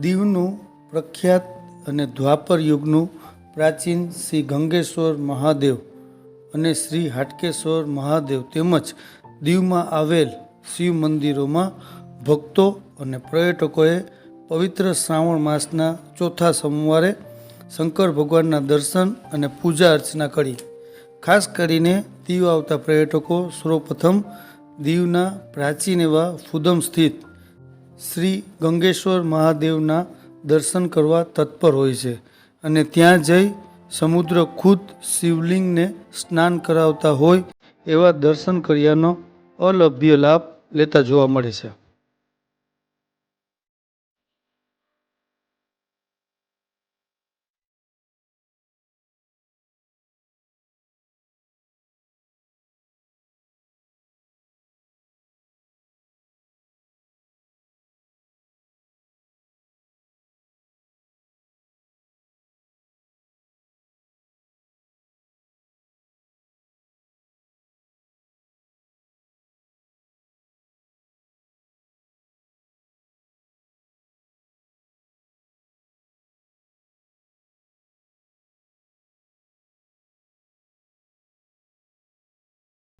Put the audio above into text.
દીવનું પ્રખ્યાત અને દ્વાપર યુગનું પ્રાચીન શ્રી ગંગેશ્વર મહાદેવ અને શ્રી હાટકેશ્વર મહાદેવ તેમજ દીવમાં આવેલ શિવ મંદિરોમાં ભક્તો અને પર્યટકોએ પવિત્ર શ્રાવણ માસના ચોથા સોમવારે શંકર ભગવાનના દર્શન અને પૂજા અર્ચના કરી. ખાસ કરીને દીવ આવતા પર્યટકો સર્વપ્રથમ દીવના પ્રાચીન એવા ફુદમ સ્થિત શ્રી ગંગેશ્વર મહાદેવના દર્શન કરવા તત્પર હોય છે અને ત્યાં જઈ સમુદ્ર ખુદ શિવલિંગને સ્નાન કરાવતા હોય એવા દર્શન કર્યાનો અલભ્ય લાભ લેતા જોવા મળે છે.